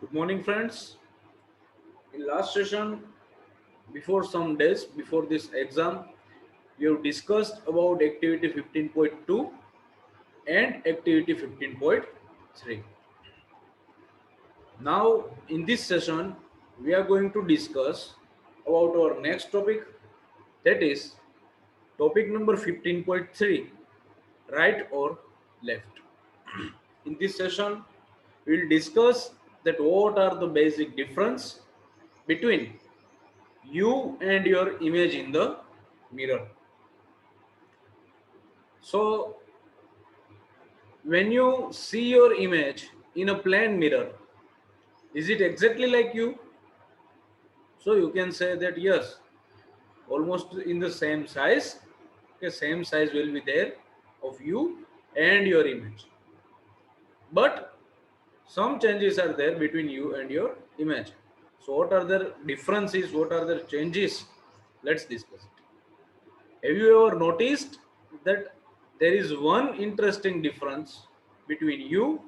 Good morning, friends. In last session, before some days before this exam, we have discussed about activity 15.2 and activity 15.3. Now, in this session, we are going to discuss about our next topic, that is topic number 15.3, right or left. In this session, we will discuss that what are the basic difference between you and your image in the mirror. So when you see your image in a plain mirror, is it exactly like you? So you can say that yes, almost in the same size. Okay, same size will be there of you and your image. But some changes are there between you and your image. So what are the differences? What are the changes? Let's discuss it. Have you ever noticed that there is one interesting difference between you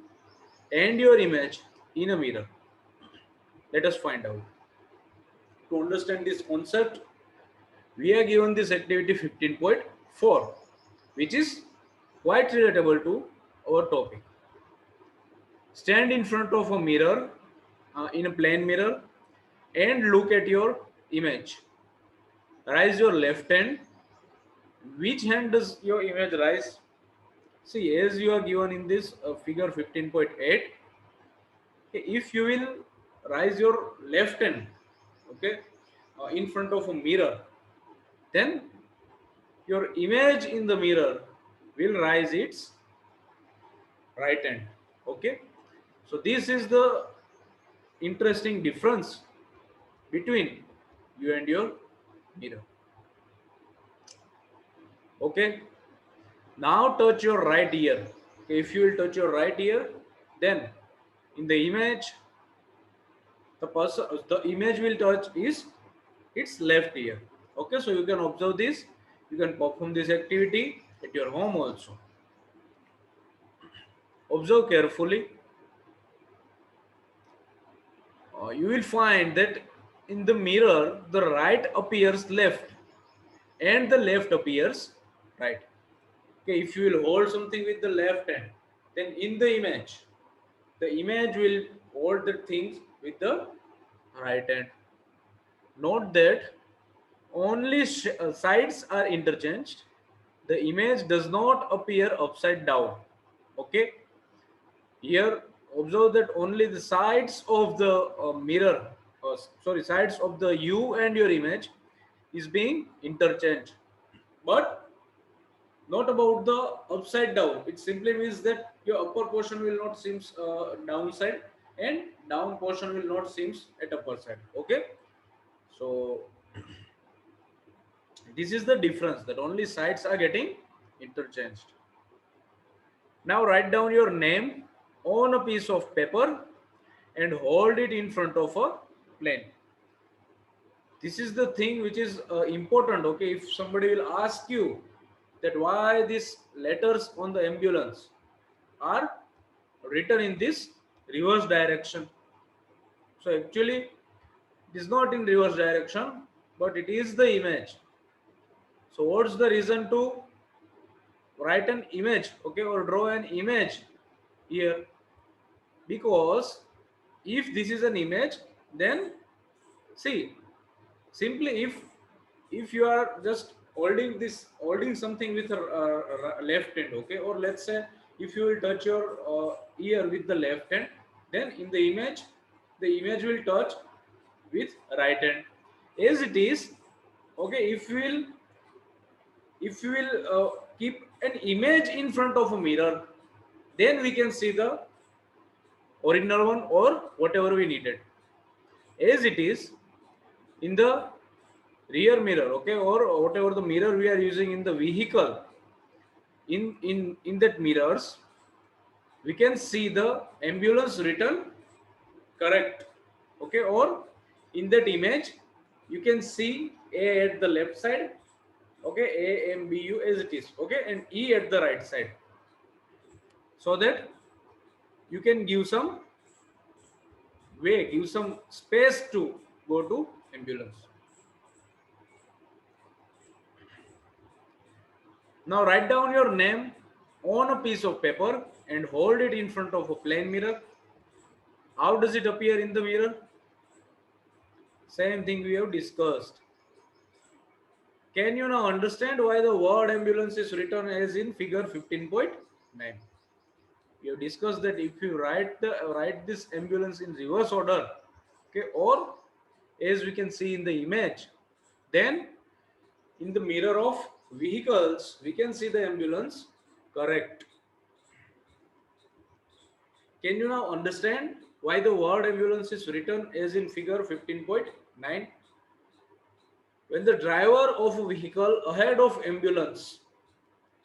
and your image in a mirror? Let us find out. To understand this concept, we are given this activity 15.4, which is quite relatable to our topic. Stand in front of a mirror, in a plain mirror, and look at your image. Raise your left hand. Which hand does your image rise? See, as you are given in this figure 15.8, if you will raise your left hand, okay, in front of a mirror, then your image in the mirror will rise its right hand. Okay, so this is the interesting difference between you and your mirror. Okay, now touch your right ear. Okay, if you will touch your right ear, then in the image the image will touch is its left ear. Okay, so you can observe this. You can perform this activity at your home also. Observe carefully. You will find that in the mirror the right appears left and the left appears right. Okay, if you will hold something with the left hand, then in the image will hold the things with the right hand. Note that only sides are interchanged. The image does not appear upside down. Okay, here observe that only the sides of the mirror, sorry, sides of the you and your image is being interchanged, but not about the upside down. It simply means that your upper portion will not seems downside and down portion will not seems at upper side. Okay, so this is the difference, that only sides are getting interchanged. Now write down your name on a piece of paper and hold it in front of a plane. This is the thing which is important. Okay, if somebody will ask you that why these letters on the ambulance are written in this reverse direction. So actually it is not in reverse direction, but it is the image. So what's the reason to write an image, okay, or draw an image here? Because if this is an image, then see, simply if you are just holding something with a left hand, okay, or let's say if you will touch your ear with the left hand, then in the image will touch with right hand as it is. Okay, if you will keep an image in front of a mirror, then we can see the original one or whatever we needed as it is in the rear mirror, okay, or whatever the mirror we are using in the vehicle. In that mirrors we can see the ambulance written correct, okay, or in that image you can see A at the left side, okay, AMBU as it is, okay, and E at the right side, so that you can give some way, give some space to go to ambulance. Now write down your name on a piece of paper and hold it in front of a plain mirror. How does it appear in the mirror? Same thing we have discussed. Can you now understand why the word ambulance is written as in figure 15.9? We have discussed that if you write this ambulance in reverse order, okay, or as we can see in the image, then in the mirror of vehicles we can see the ambulance correct. Can you now understand why the word ambulance is written as in figure 15.9? When the driver of a vehicle ahead of ambulance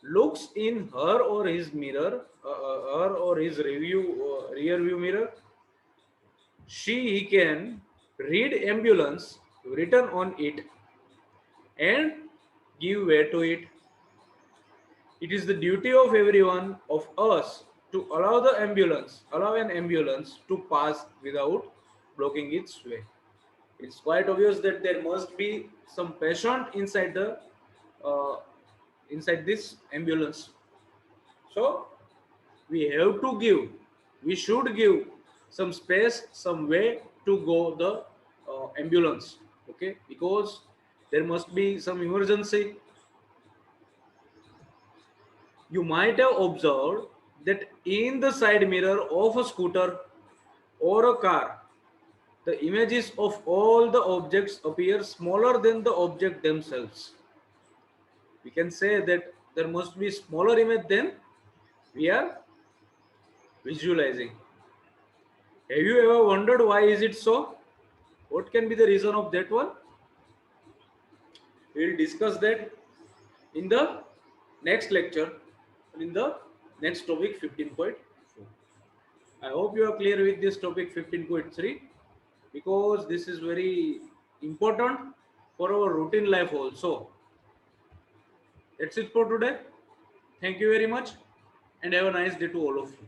looks in her or his mirror, her or his rear view mirror, he can read ambulance written on it and give way to it. It is the duty of everyone of us to allow an ambulance to pass without blocking its way. It's quite obvious that there must be some patient uh, inside this ambulance. So we should give some space, some way to go the ambulance. Okay, because there must be some emergency. You might have observed that in the side mirror of a scooter or a car, the images of all the objects appear smaller than the object themselves. We can say that there must be smaller image than we are visualizing. Have you ever wondered why is it so? What can be the reason of that one? We will discuss that in the next lecture, in the next topic 15.4. I hope you are clear with this topic 15.3 because this is very important for our routine life also. That's it for today. Thank you very much and have a nice day to all of you.